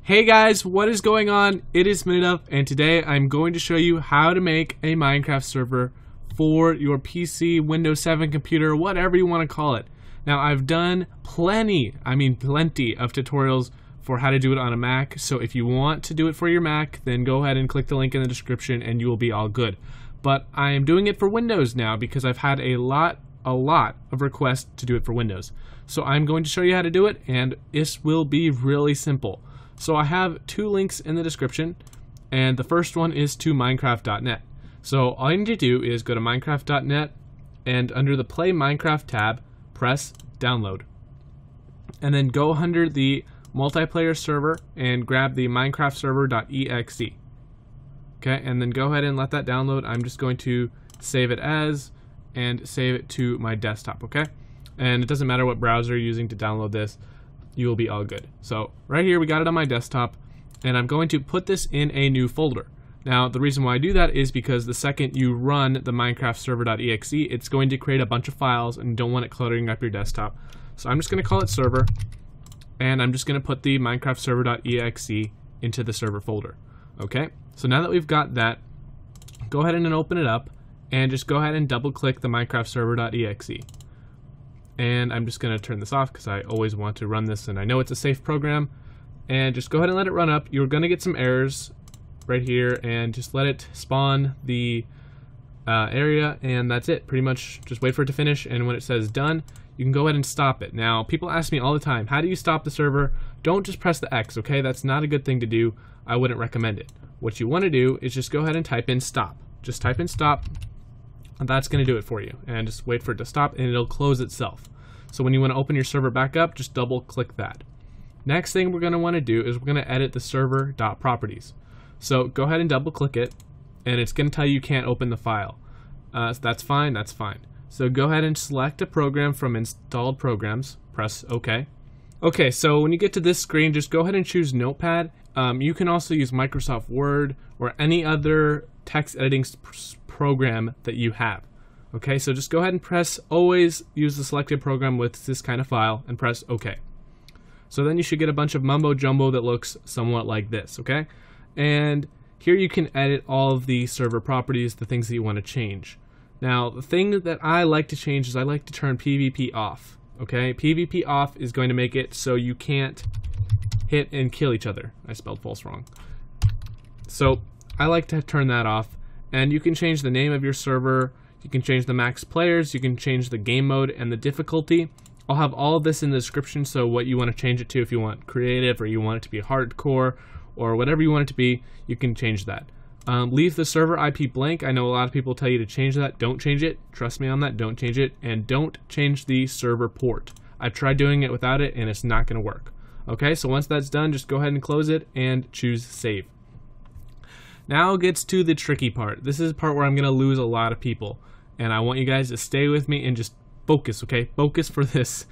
Hey guys, what is going on? It is Minituff, and today I'm going to show you how to make a Minecraft server for your PC, Windows 7 computer, whatever you want to call it. Now I've done plenty of tutorials for how to do it on a Mac, so if you want to do it for your Mac, then go ahead and click the link in the description and you will be all good. But I am doing it for Windows now because I've had a lot of requests to do it for Windows. So I'm going to show you how to do it, and this will be really simple. So I have two links in the description, and the first one is to Minecraft.net. So all you need to do is go to Minecraft.net, and under the Play Minecraft tab, press Download. And then go under the multiplayer server and grab the Minecraft server.exe. Okay, and then go ahead and let that download. I'm just going to save it as, and save it to my desktop, okay? And it doesn't matter what browser you're using to download this. You will be all good. So right here we got it on my desktop, and I'm going to put this in a new folder. Now the reason why I do that is because the second you run the Minecraft server.exe, it's going to create a bunch of files and you don't want it cluttering up your desktop. So I'm just going to call it server, and I'm just going to put the Minecraft server.exe into the server folder. Okay, so now that we've got that, go ahead and open it up and just go ahead and double click the Minecraft server.exe. And I'm just going to turn this off because I always want to run this and I know it's a safe program. And just go ahead and let it run up. You're going to get some errors right here, and just let it spawn the area, and that's it. Pretty much just wait for it to finish, and when it says done, you can go ahead and stop it. Now people ask me all the time, how do you stop the server? Don't just press the X, okay? That's not a good thing to do. I wouldn't recommend it. What you want to do is just go ahead and type in stop. Just type in stop. And that's going to do it for you, and just wait for it to stop and it'll close itself. So when you want to open your server back up, just double click that. Next thing we're going to want to do is we're going to edit the server.properties. So go ahead and double click it, and it's going to tell you can't open the file. So that's fine. So go ahead and select a program from installed programs, press OK. Okay, so when you get to this screen, just go ahead and choose Notepad. You can also use Microsoft Word or any other text editing program that you have. Okay, so just go ahead and always use the selected program with this kind of file and press OK. So then you should get a bunch of mumbo jumbo that looks somewhat like this, okay? And here you can edit all of the server properties, the things that you want to change. Now, the thing that I like to change is I like to turn PvP off, okay? PvP off is going to make it so you can't hit and kill each other. I spelled false wrong. So I like to turn that off. And you can change the name of your server, you can change the max players, you can change the game mode and the difficulty. I'll have all of this in the description, so what you want to change it to, if you want creative or you want it to be hardcore or whatever you want it to be, you can change that. Leave the server IP blank. I know a lot of people tell you to change that. Don't change it. Trust me on that. Don't change it. And don't change the server port. I've tried doing it without it and it's not going to work. Okay, so once that's done, just go ahead and close it and choose save. Now gets to the tricky part. This is the part where I'm going to lose a lot of people, and I want you guys to stay with me and just focus, okay? Focus for this.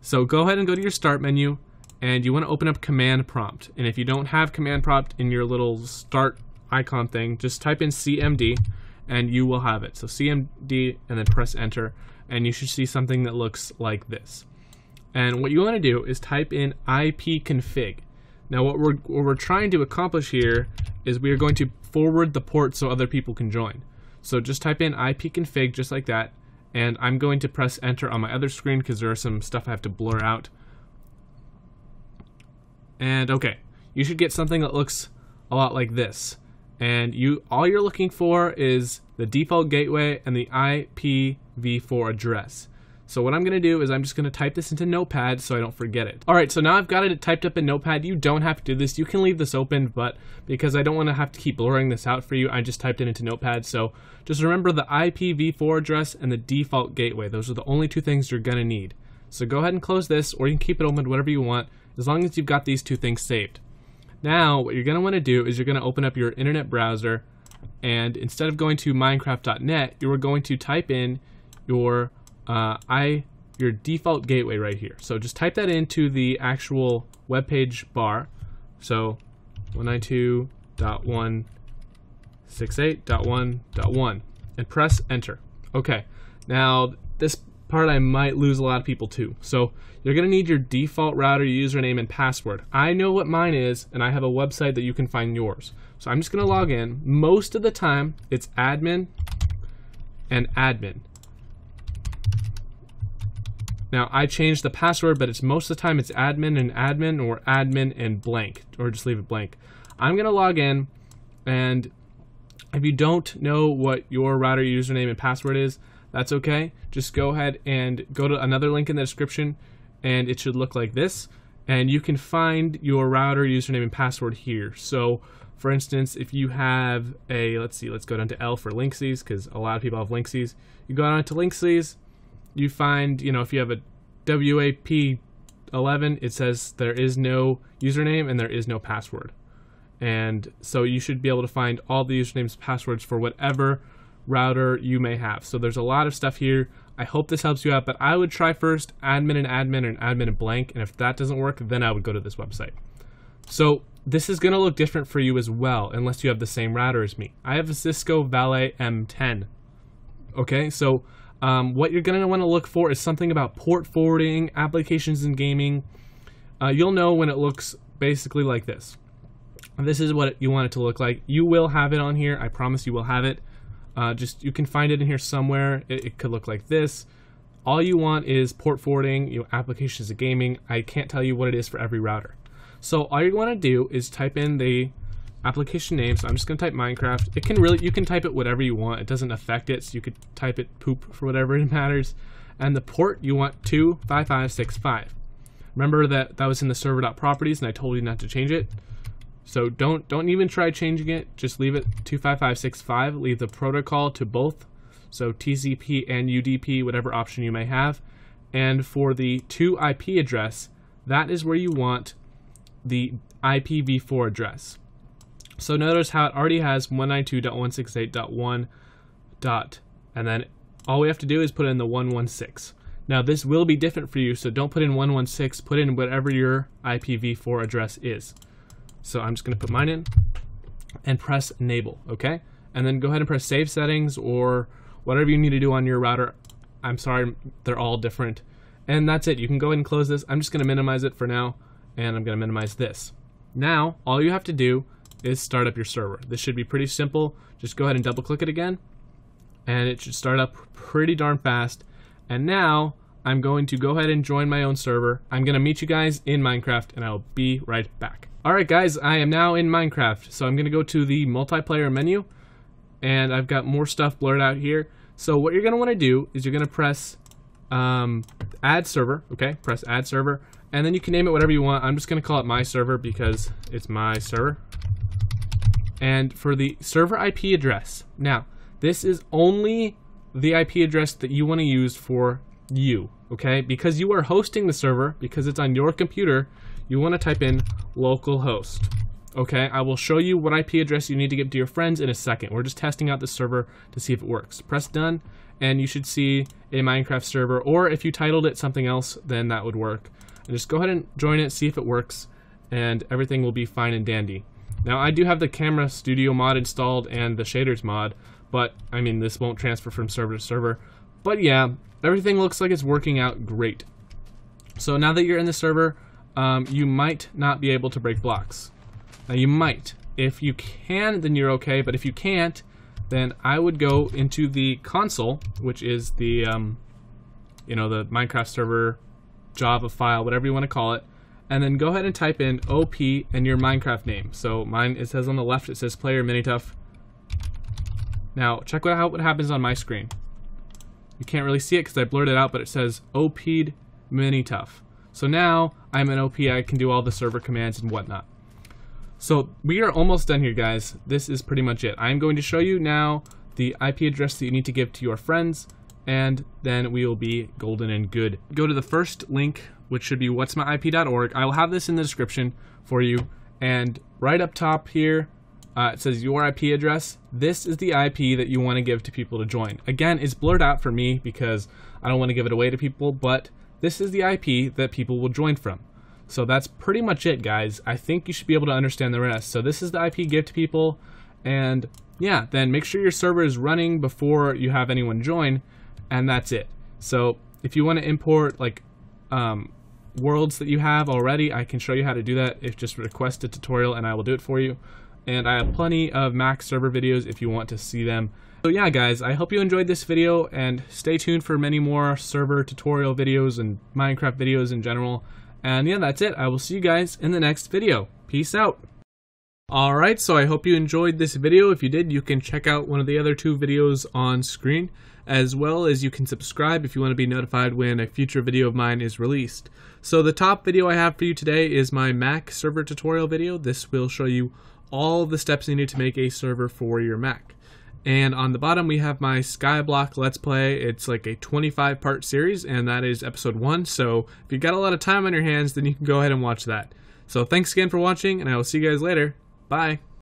So go ahead and go to your start menu, and you want to open up command prompt. And if you don't have command prompt in your little start icon thing, just type in CMD and you will have it. So CMD and then press enter, and you should see something that looks like this. And what you want to do is type in ipconfig. Now what we're trying to accomplish here is we are going to forward the port so other people can join. So just type in ipconfig just like that, and I'm going to press enter on my other screen because there are some stuff I have to blur out. And okay, you should get something that looks a lot like this. And all you're looking for is the default gateway and the IPv4 address. So what I'm going to do is I'm just going to type this into Notepad so I don't forget it. Alright, so now I've got it typed up in Notepad. You don't have to do this. You can leave this open, but because I don't want to have to keep blurring this out for you, I just typed it into Notepad. So just remember the IPv4 address and the default gateway. Those are the only two things you're going to need. So go ahead and close this, or you can keep it open, whatever you want, as long as you've got these two things saved. Now, what you're going to want to do is you're going to open up your internet browser, and instead of going to Minecraft.net, you are going to type in your default gateway right here. So just type that into the actual web page bar. So 192.168.1.1 and press enter. Okay, now this part I might lose a lot of people to. So you're going to need your default router username and password. I know what mine is, and I have a website that you can find yours. So I'm just going to log in. Most of the time, it's admin and admin. Now, I changed the password, but it's most of the time it's admin and admin, or admin and blank, or just leave it blank. I'm going to log in, and if you don't know what your router username and password is, that's okay. Just go ahead and go to another link in the description, and it should look like this. And you can find your router username and password here. So, for instance, if you have a, let's go down to L for Linksys, because a lot of people have Linksys. You go down to Linksys, you find, if you have a WAP11, it says there is no username and there is no password. And so you should be able to find all the usernames and passwords for whatever router you may have. So there's a lot of stuff here. I hope this helps you out, but I would try first admin and admin and admin and blank, and if that doesn't work, then I would go to this website. So this is going to look different for you as well, unless you have the same router as me. I have a Cisco Valet M10. Okay, so what you're going to want to look for is something about port forwarding, applications and gaming. You'll know when it looks basically like this. This is what you want it to look like. You will have it on here. I promise you will have it. You can find it in here somewhere. It could look like this. All you want is port forwarding, applications of gaming. I can't tell you what it is for every router. So all you want to do is type in the application name. So I'm just going to type Minecraft. You can type it whatever you want. It doesn't affect it. So you could type it poop for whatever it matters. And the port you want 25565. Remember that was in the server.properties, and I told you not to change it. So don't even try changing it. Just leave it 25565. Leave the protocol to both. So TCP and UDP, whatever option you may have. And for the to IP address, that is where you want the IPv4 address. So notice how it already has 192.168.1. And then all we have to do is put in the 116. Now this will be different for you, so don't put in 116. Put in whatever your IPv4 address is. So I'm just going to put mine in and press enable, okay? And then go ahead and press save settings or whatever you need to do on your router. I'm sorry, they're all different. And that's it. You can go ahead and close this. I'm just going to minimize it for now, and I'm going to minimize this. Now, all you have to do is start up your server. This should be pretty simple. Just go ahead and double click it again, and it should start up pretty darn fast. And now, I'm going to go ahead and join my own server. I'm going to meet you guys in Minecraft, and I'll be right back. Alright guys, I am now in Minecraft, so I'm going to go to the multiplayer menu, and I've got more stuff blurred out here. So what you're going to want to do is you're going to press add server, okay, press add server, and then you can name it whatever you want. I'm just going to call it my server because it's my server. And for the server IP address, now this is only the IP address that you want to use for you, okay, because you are hosting the server, because it's on your computer. You want to type in localhost. Okay, I will show you what IP address you need to give to your friends in a second. We're just testing out the server to see if it works. Press done, and you should see a Minecraft server, or if you titled it something else, then that would work. And just go ahead and join it, see if it works, and everything will be fine and dandy. Now, I do have the Camera Studio mod installed and the shaders mod, but I mean, this won't transfer from server to server. But yeah, everything looks like it's working out great. So now that you're in the server, you might not be able to break blocks. Now you might. If you can, then you're okay, but if you can't, then I would go into the console, which is the, the Minecraft server Java file, whatever you want to call it, and then go ahead and type in OP and your Minecraft name. So mine, it says on the left, it says player Minituff. Now check out what happens on my screen. You can't really see it because I blurred it out, but it says OP'd Minituff. So now I'm an OP, I can do all the server commands and whatnot. So we are almost done here, guys. This is pretty much it. I'm going to show you now the IP address that you need to give to your friends, and then we will be golden and good. Go to the first link, which should be whatsmyip.org. I will have this in the description for you, and right up top here, it says your IP address. This is the IP that you want to give to people to join. Again, it's blurred out for me because I don't want to give it away to people, but this is the IP that people will join from. So that's pretty much it, guys. I think you should be able to understand the rest. So this is the IP give to people, and yeah, then make sure your server is running before you have anyone join, and that's it. So If you want to import like worlds that you have already, I can show you how to do that. If just request a tutorial and I will do it for you. And I have plenty of Mac server videos if you want to see them. So yeah guys, I hope you enjoyed this video, and stay tuned for many more server tutorial videos and Minecraft videos in general. And yeah, that's it. I will see you guys in the next video. Peace out. Alright, so I hope you enjoyed this video. If you did, you can check out one of the other 2 videos on screen, as well as you can subscribe if you want to be notified when a future video of mine is released. So the top video I have for you today is my Mac server tutorial video. This will show you all the steps you need to make a server for your Mac. And on the bottom we have my Skyblock Let's Play. It's like a 25-part series, and that is episode 1. So if you've got a lot of time on your hands, then you can go ahead and watch that. So thanks again for watching, and I will see you guys later. Bye.